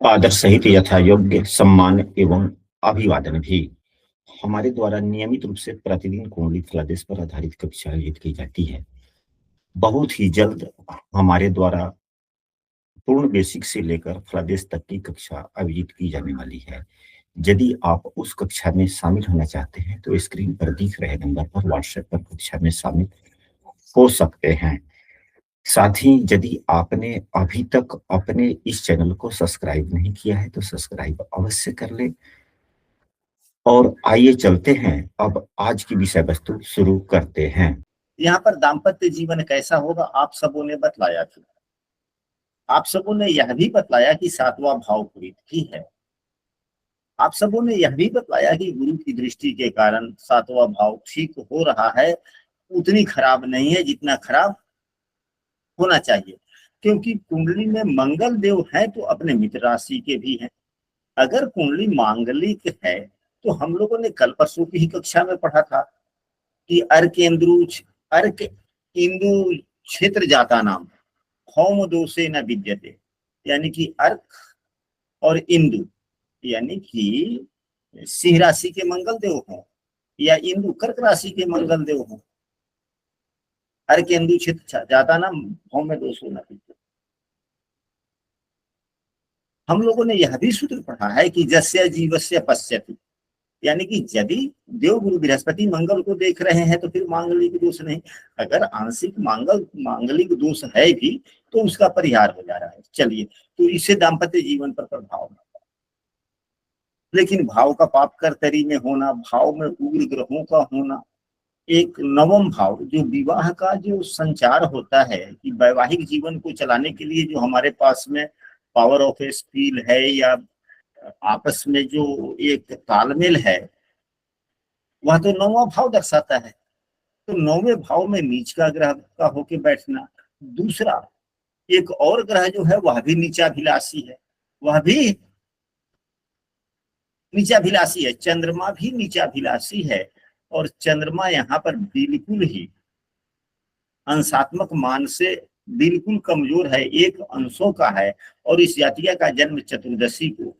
आदर सहित यथा योग्य सम्मान एवं अभिवादन भी हमारे द्वारा नियमित रूप से प्रतिदिन कुंडली फलादेश पर आधारित कक्षा आयोजित की जाती है। बहुत ही जल्द हमारे द्वारा पूर्ण बेसिक से लेकर फलादेश तक की कक्षा आयोजित की जाने वाली है। यदि आप उस कक्षा में शामिल होना चाहते हैं तो स्क्रीन पर दिख रहे नंबर पर व्हाट्सएप पर कक्षा में शामिल हो सकते हैं। साथ ही यदि आपने अभी तक अपने इस चैनल को सब्सक्राइब नहीं किया है तो सब्सक्राइब अवश्य कर ले। और आइए चलते हैं, अब आज की विषय वस्तु शुरू करते हैं। यहाँ पर दाम्पत्य जीवन कैसा होगा आप सबों ने बतलाया था। आप सबों ने यह भी बतलाया कि सातवां भाव प्रीत की है। आप सबों ने यह भी बतलाया कि गुरु की दृष्टि के कारण सातवां भाव ठीक हो रहा है, उतनी खराब नहीं है जितना खराब होना चाहिए, क्योंकि कुंडली में मंगल देव है तो अपने मित्र राशि के भी हैं। अगर कुंडली मांगलिक है तो हम लोगों ने कल परसों की ही कक्षा में पढ़ा था कि अर्क इंदु क्षेत्र जाता नाम होम दोषे न विद्यते, यानी कि अर्क और इंदु यानी कि सिंह राशि के मंगल देव हो या इंदु कर्क राशि के मंगल देव हो। अर्क इंदु क्षेत्र जाता नाम होम दोषे न विद्यते। हम लोगों ने यह भी सूत्र पढ़ा है कि जस्य जीवस्य पश्यति, यानी कि यदि देव गुरु बृहस्पति मंगल को देख रहे हैं तो फिर मांगलिक दोष नहीं। अगर आंशिक मांगलिक दोष है भी तो उसका परिहार हो जा रहा है। चलिए, तो इससे दाम्पत्य जीवन पर प्रभाव, लेकिन भाव का पाप कर्तरी में होना, भाव में उग्र ग्रहों का होना, एक नवम भाव जो विवाह का जो संचार होता है कि वैवाहिक जीवन को चलाने के लिए जो हमारे पास में पावर ऑफ स्टील है या आपस में जो एक तालमेल है, वह तो नौवां भाव दर्शाता है। तो नौवें भाव में नीच का ग्रह का होके बैठना। दूसरा एक और ग्रह जो है वह भी नीचाभिलाषी है, वह भी नीचाभिलाषी है, चंद्रमा भी नीचाभिलाषी है। और चंद्रमा यहाँ पर बिल्कुल ही अंशात्मक मान से बिल्कुल कमजोर है, एक अंशों का है। और इस जातिया का जन्म चतुर्दशी को,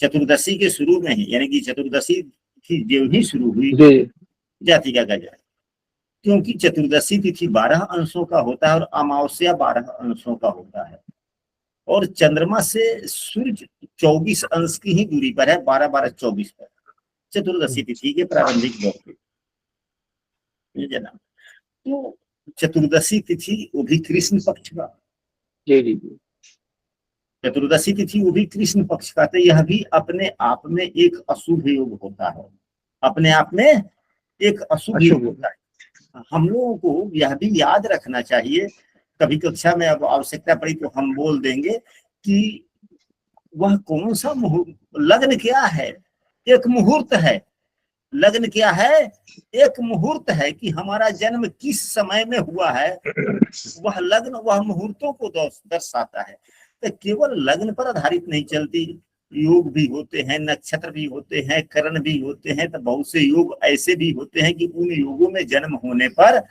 चतुर्दशी के शुरू में ही, यानी कि चतुर्दशी की जो ही शुरू हुई जातिका का जन्म, क्योंकि चतुर्दशी तिथि 12 अंशों का होता है और अमावस्या 12 अंशों का होता है। और चंद्रमा से सूर्य 24 अंश की ही दूरी पर है, 12-12-24 पर चतुर्दशी तिथि के प्रारंभिक दौर पे जन्म। तो चतुर्दशी तिथि वो भी कृष्ण पक्ष का, चतुर्दशी तिथि वो भी कृष्ण पक्ष का, तो यह भी अपने आप में एक अशुभ योग होता है, अपने आप में एक अशुभ योग होता है। हम लोगों को यह भी याद रखना चाहिए, कभी कक्षा में अब आवश्यकता पड़ी तो हम बोल देंगे कि वह कौन सा लग्न क्या है, एक मुहूर्त है। लग्न क्या है, एक मुहूर्त है कि हमारा जन्म किस समय में हुआ है, वह लग्न वह मुहूर्तों को दर्शाता है। तो केवल लग्न पर आधारित नहीं चलती, योग भी होते हैं, नक्षत्र भी होते हैं, करण भी होते हैं। तो बहुत से योग ऐसे भी होते हैं कि उन योगों में जन्म होने पर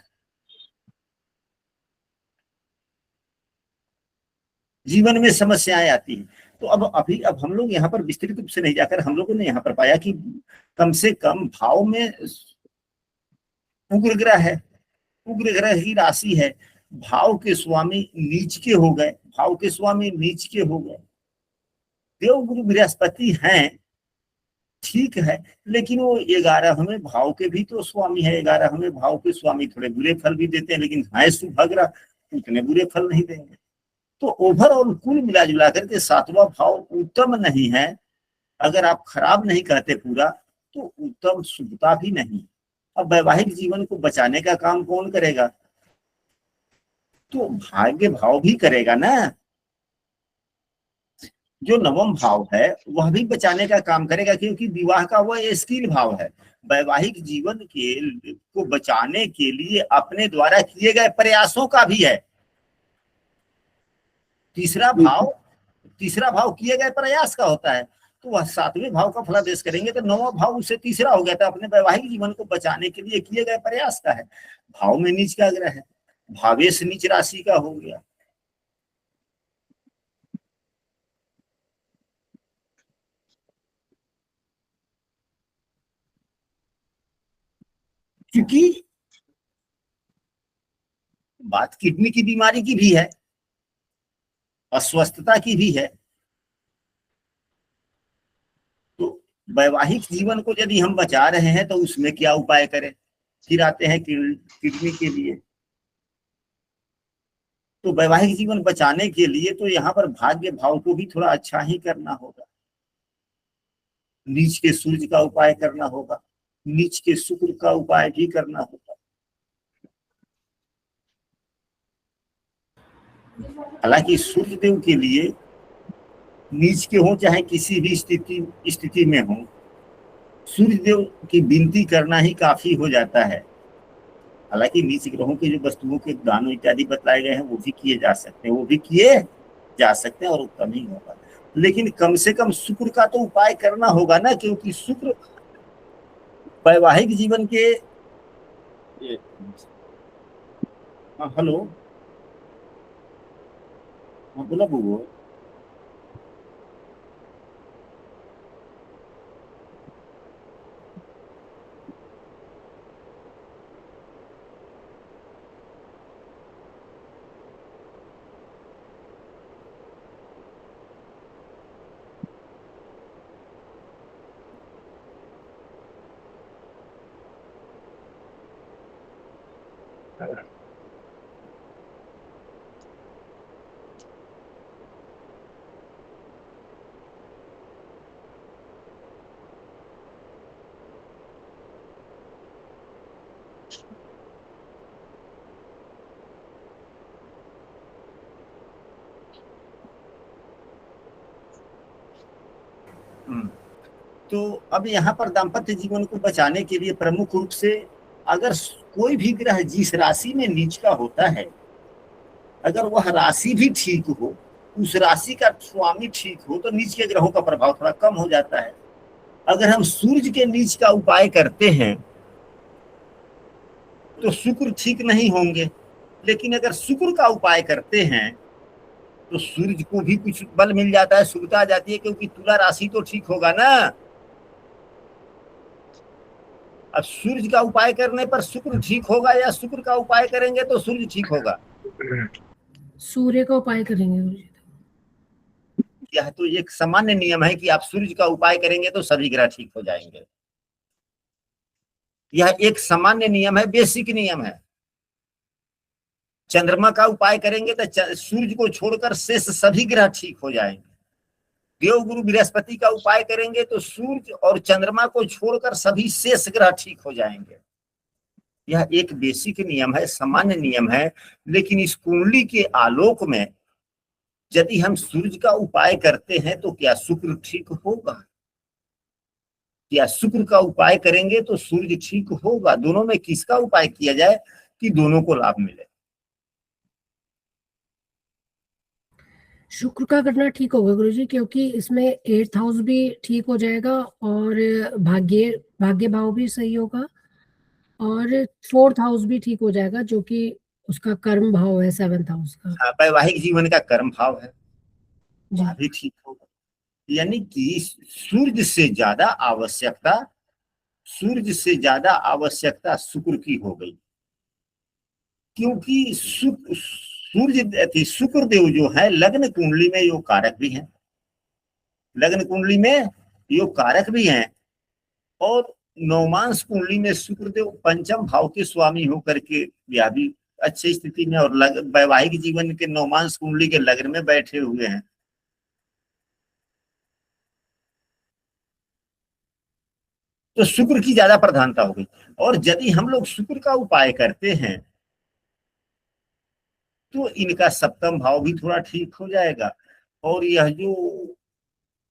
जीवन में समस्याएं आती हैं। तो अब हम लोग यहाँ पर विस्तृत रूप से नहीं जाकर हम लोगों ने यहाँ पर पाया कि कम से कम भाव में उग्र ग्रह है, उग्र ग्रह की राशि है, भाव के स्वामी नीच के हो गए, भाव के स्वामी नीच के हो गए। देव गुरु बृहस्पति हैं, ठीक है, लेकिन वो 11वें भाव के भी तो स्वामी है। 11वें भाव के स्वामी थोड़े बुरे फल भी देते हैं, लेकिन है शुभ ग्रह, उतने बुरे फल नहीं देंगे। तो ओवरऑल कुल मिला जुला करके सातवां भाव उत्तम नहीं है। अगर आप खराब नहीं कहते पूरा, तो उत्तम शुभता भी नहीं। अब वैवाहिक जीवन को बचाने का काम कौन करेगा, तो भाग्य भाव भी करेगा ना। जो नवम भाव है वह भी बचाने का काम करेगा, क्योंकि विवाह का वह स्किल भाव है। वैवाहिक जीवन के को बचाने के लिए अपने द्वारा किए गए प्रयासों का भी है। तीसरा भाव किए गए प्रयास का होता है। तो वह 7वें भाव का फलादेश करेंगे तो 9वां भाव उससे तीसरा हो गया था, अपने वैवाहिक जीवन को बचाने के लिए किए गए प्रयास का है। भाव में नीच का ग्रह है, भावेश नीच राशि का हो गया। क्योंकि बात किडनी की बीमारी की भी है, अस्वस्थता की भी है। तो वैवाहिक जीवन को यदि हम बचा रहे हैं तो उसमें क्या उपाय करें? फिर आते हैं किडनी के लिए। तो वैवाहिक जीवन बचाने के लिए तो यहाँ पर भाग्य भाव को भी थोड़ा अच्छा ही करना होगा। नीच के सूर्य का उपाय करना होगा, नीच के शुक्र का उपाय भी करना होगा। हालांकि सूर्य देव के लिए नीच के हो चाहे किसी भी स्थिति में हो, सूर्य देव की विनती करना ही काफी हो जाता है। हालांकि नीच ग्रहों के जो वस्तुओं के दान इत्यादि बतलाए गए हैं वो भी किए जा सकते हैं, और उत्तम ही होगा। लेकिन कम से कम शुक्र का तो उपाय करना होगा ना, क्योंकि शुक्र वैवाहिक जीवन के। हाँ हेलो, हाँ बोला बुबू। तो अब यहाँ पर दाम्पत्य जीवन को बचाने के लिए प्रमुख रूप से, अगर कोई भी ग्रह जिस राशि में नीच का होता है, अगर वह राशि भी ठीक हो, उस राशि का स्वामी ठीक हो, तो नीच के ग्रहों का प्रभाव थोड़ा कम हो जाता है। अगर हम सूर्य के नीच का उपाय करते हैं तो शुक्र ठीक नहीं होंगे, लेकिन अगर शुक्र का उपाय करते हैं तो सूर्य को भी कुछ बल मिल जाता है, शुभता आ जाती है, क्योंकि तुला राशि तो ठीक होगा ना। अब सूर्य का उपाय करने पर शुक्र ठीक होगा या शुक्र का उपाय करेंगे तो सूर्य ठीक होगा? सूर्य का उपाय करेंगे गुरुजी। यह तो एक सामान्य नियम है कि आप सूर्य का उपाय करेंगे तो सभी ग्रह ठीक हो जाएंगे। यह एक सामान्य नियम है, बेसिक नियम है। चंद्रमा का उपाय करेंगे तो सूर्य को छोड़कर शेष सभी ग्रह ठीक हो जाएंगे। देवगुरु बृहस्पति का उपाय करेंगे तो सूर्य और चंद्रमा को छोड़कर सभी शेष ग्रह ठीक हो जाएंगे। यह एक बेसिक नियम है, सामान्य नियम है। लेकिन इस कुंडली के आलोक में यदि हम सूर्य का उपाय करते हैं तो क्या शुक्र ठीक होगा? क्या शुक्र का उपाय करेंगे तो सूर्य ठीक होगा? दोनों में किसका उपाय किया जाए कि दोनों को लाभ मिले? शुक्र का करना ठीक होगा गुरुजी, क्योंकि इसमें 8th हाउस भी ठीक हो जाएगा और भाग्य भाव भी सही होगा, और 4th हाउस भी ठीक हो जाएगा, जो कि उसका कर्म भाव है 7th हाउस का। वैवाहिक जीवन का कर्म भाव है, जी। वह भी ठीक होगा। यानी कि सूर्य से ज्यादा आवश्यकता शुक्र की हो गई, क्योंकि शुक्र देव जो है लग्न कुंडली में योग कारक भी हैं, लग्न कुंडली में योग कारक भी हैं, और नवमांश कुंडली में शुक्र देव पंचम भाव के स्वामी होकर के यह भी अच्छी स्थिति में और वैवाहिक जीवन के नवमांश कुंडली के लग्न में बैठे हुए हैं। तो शुक्र की ज्यादा प्रधानता हो गई। और यदि हम लोग शुक्र का उपाय करते हैं तो इनका सप्तम भाव भी थोड़ा ठीक हो जाएगा, और यह जो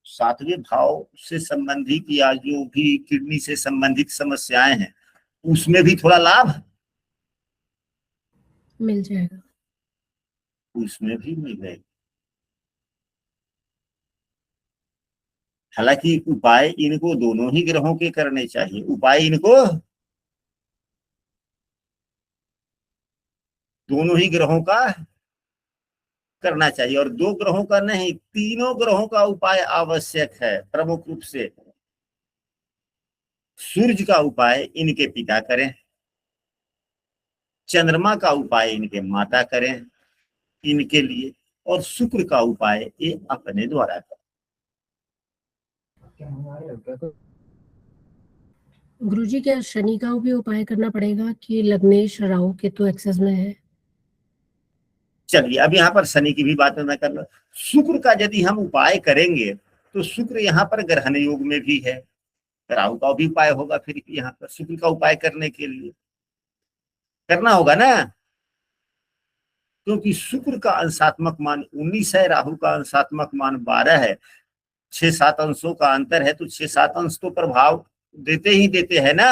7वें भाव से संबंधित या जो भी किडनी से संबंधित समस्याएं हैं उसमें भी थोड़ा लाभ मिल जाएगा, उसमें भी मिलेगा। हालांकि उपाय इनको दोनों ही ग्रहों के करने चाहिए, उपाय इनको दोनों ही ग्रहों का करना चाहिए, और 2 ग्रहों का नहीं, तीनों ग्रहों का उपाय आवश्यक है। प्रमुख रूप से सूर्य का उपाय इनके पिता करें, चंद्रमा का उपाय इनके माता करें इनके लिए, और शुक्र का उपाय ये अपने द्वारा करें। गुरुजी क्या शनि का भी उपाय करना पड़ेगा कि लग्नेश राहु केतु एक्सेस में है? चलिए अब यहाँ पर शनि की भी बात मैं कर लो। शुक्र का यदि हम उपाय करेंगे तो शुक्र यहाँ पर ग्रहण योग में भी है, राहु का भी उपाय होगा, फिर यहाँ पर शुक्र का उपाय करने के लिए करना होगा ना, क्योंकि शुक्र का अंशात्मक मान 19 है, राहु का अंशात्मक मान 12 है, 6-7 अंशों का अंतर है, तो 6-7 अंश तो प्रभाव देते ही देते हैं ना,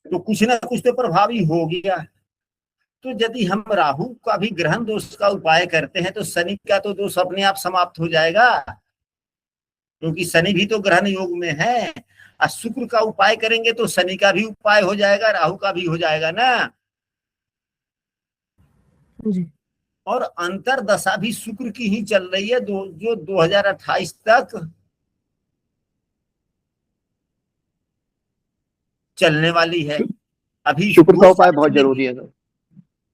तो कुछ ना कुछ तो प्रभावी हो गया। तो यदि हम राहु का भी ग्रहण दोष का उपाय करते हैं तो शनि का तो दोष अपने आप समाप्त हो जाएगा, क्योंकि शनि भी तो ग्रहण योग में है। और शुक्र का उपाय करेंगे तो शनि का भी उपाय हो जाएगा, राहु का भी हो जाएगा ना। जी। और अंतर दशा भी शुक्र की ही चल रही है, जो 2028 तक चलने वाली है। अभी शुक्र का 2 उपाय साल बहुत चलेगी। जरूरी है सर।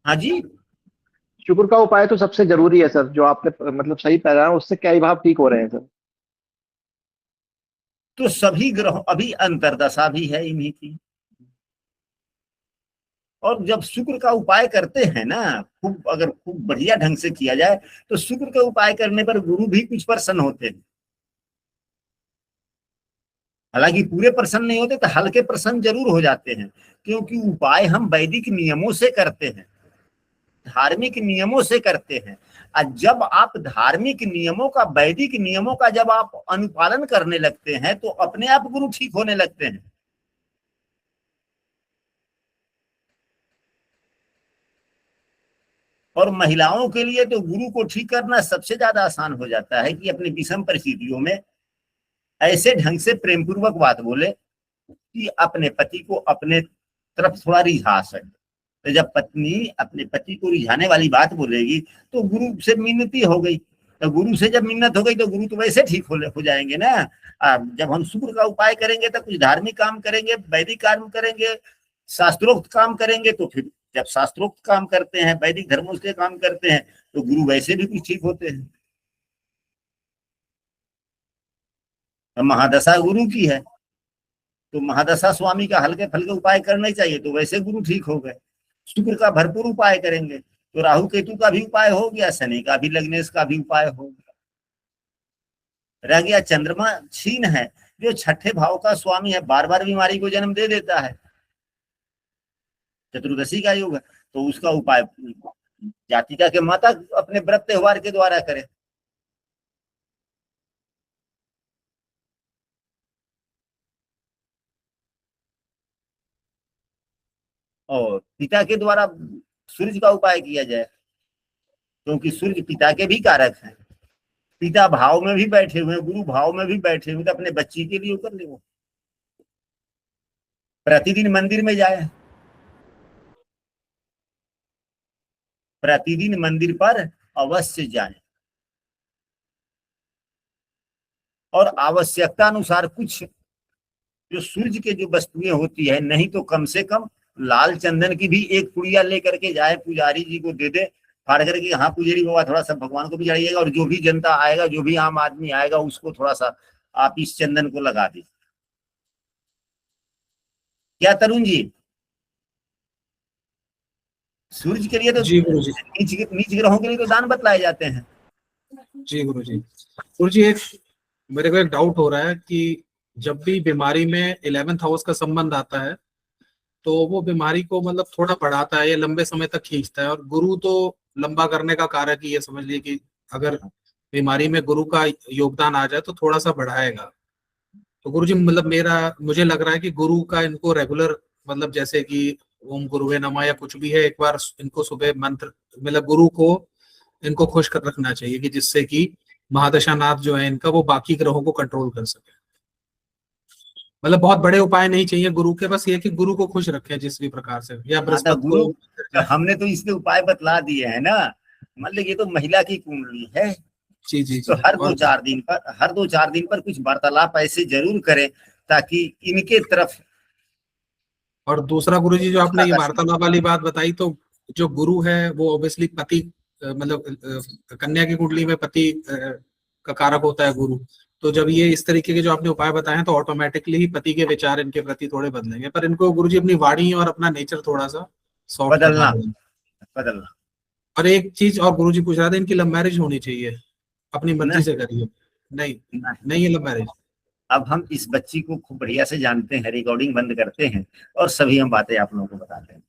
हाँ जी, शुक्र का उपाय तो सबसे जरूरी है सर, जो आपने मतलब सही बताया, उससे क्या ही भाव ठीक हो रहे हैं सर। तो सभी ग्रहों अभी अंतरदशा भी है इन्हीं की, और जब शुक्र का उपाय करते हैं ना, अगर खूब बढ़िया ढंग से किया जाए तो शुक्र का उपाय करने पर गुरु भी कुछ प्रसन्न होते हैं। हालांकि पूरे प्रसन्न नहीं होते, तो हल्के प्रसन्न जरूर हो जाते हैं, क्योंकि उपाय हम वैदिक नियमों से करते हैं, धार्मिक नियमों से करते हैं। और जब आप धार्मिक नियमों का, वैदिक नियमों का जब आप अनुपालन करने लगते हैं तो अपने आप गुरु ठीक होने लगते हैं। और महिलाओं के लिए तो गुरु को ठीक करना सबसे ज्यादा आसान हो जाता है कि अपनी विषम परिस्थितियों में ऐसे ढंग से प्रेम पूर्वक बात बोले कि अपने पति को अपने तरफ थोड़ा रिझा सके। तो जब पत्नी अपने पति को रिझाने वाली बात बोलेगी तो गुरु से मिन्नती हो गई, तो गुरु से जब मिन्नत हो गई तो गुरु तो वैसे ठीक हो जाएंगे ना। जब हम शुक्र का उपाय करेंगे तो कुछ धार्मिक काम करेंगे, वैदिक काम करेंगे, शास्त्रोक्त काम करेंगे, तो फिर जब शास्त्रोक्त काम करते हैं, वैदिक धर्मों से काम करते हैं, तो गुरु वैसे भी कुछ ठीक होते हैं। महादशा गुरु की है तो महादशा स्वामी का हल्के फल्के उपाय करना ही चाहिए, तो वैसे गुरु ठीक हो गए। शुक्र का भरपूर उपाय करेंगे तो राहु केतु का भी उपाय हो गया, शनि का भी, लग्नेश का भी उपाय हो गया। रह गया चंद्रमा क्षीण है, जो छठे भाव का स्वामी है, बार बार बीमारी को जन्म दे देता है, चतुर्दशी का योग है, तो उसका उपाय जातिका के माता अपने व्रत त्योहार के द्वारा करे। और पिता के द्वारा सूर्य का उपाय किया जाए, क्योंकि सूर्य पिता के भी कारक हैं। पिता भाव में भी बैठे हुए, गुरु भाव में भी बैठे हुए, तो अपने बच्ची के लिए कर ले। वो प्रतिदिन मंदिर में जाए, प्रतिदिन मंदिर पर अवश्य जाए, और आवश्यकता अनुसार कुछ जो सूर्य के जो वस्तुएं होती है, नहीं तो कम से कम लाल चंदन की भी एक पुड़िया लेकर के जाए, पुजारी जी को दे दे, फाड़ करके, हाँ पुजारी बाबा थोड़ा सा भगवान को भी चढ़ाइएगा, और जो भी जनता आएगा, जो भी आम आदमी आएगा, उसको थोड़ा सा आप इस चंदन को लगा दीजिए। क्या तरुण जी, सूर्य के लिए तो जी गुरु जी। नीच ग्रहों के लिए तो दान बतलाए जाते हैं। जी गुरु जी। गुरु जी, एक मेरे को एक डाउट हो रहा है कि जब भी बीमारी में 11th हाउस का संबंध आता है तो वो बीमारी को मतलब थोड़ा बढ़ाता है या लंबे समय तक खींचता है, और गुरु तो लंबा करने का कारक ही है। समझ लीजिए कि अगर बीमारी में गुरु का योगदान आ जाए तो थोड़ा सा बढ़ाएगा। तो गुरु जी मतलब मुझे लग रहा है कि गुरु का इनको रेगुलर, मतलब जैसे कि ओम गुरुवे नमः या कुछ भी है, एक बार इनको सुबह मंत्र, मतलब गुरु को इनको खुश कर रखना चाहिए, कि जिससे कि महादशानाथ जो है इनका, वो बाकी ग्रहों को कंट्रोल कर सके। मतलब बहुत बड़े उपाय नहीं चाहिए गुरु के, बस ये कि गुरु को खुश रखें जिस भी प्रकार से, या बृहस्पति गुरु को। हमने तो इसके उपाय बतला दिए है ना। मान लीजिए तो महिला की कुंडली है, जी जी तो जी। हर 2-4 दिन पर कुछ वार्तालाप ऐसे जरूर करें ताकि इनके तरफ और दूसरा गुरुजी जो आपने ये दूसरा वार्तालाप वाली बात बताई, तो जो गुरु है वो ऑब्वियसली पति मतलब कन्या की कुंडली में पति का कारक होता है गुरु। तो जब ये इस तरीके के जो आपने उपाय बताए हैं तो ऑटोमेटिकली ही पति के विचार इनके प्रति थोड़े बदलेंगे, पर इनको गुरुजी अपनी वाणी और अपना नेचर थोड़ा सा सॉफ्ट बदलना करना। बदलना। और एक चीज और गुरुजी पूछ रहा था, इनकी लव मैरिज होनी चाहिए, अपनी मर्जी नहीं। से करिए। नहीं नहीं। नहीं है लव मैरिज। अब हम इस बच्ची को खूब बढ़िया से जानते हैं, रिकॉर्डिंग बंद करते हैं और सभी हम बातें आप लोगों को बताते हैं।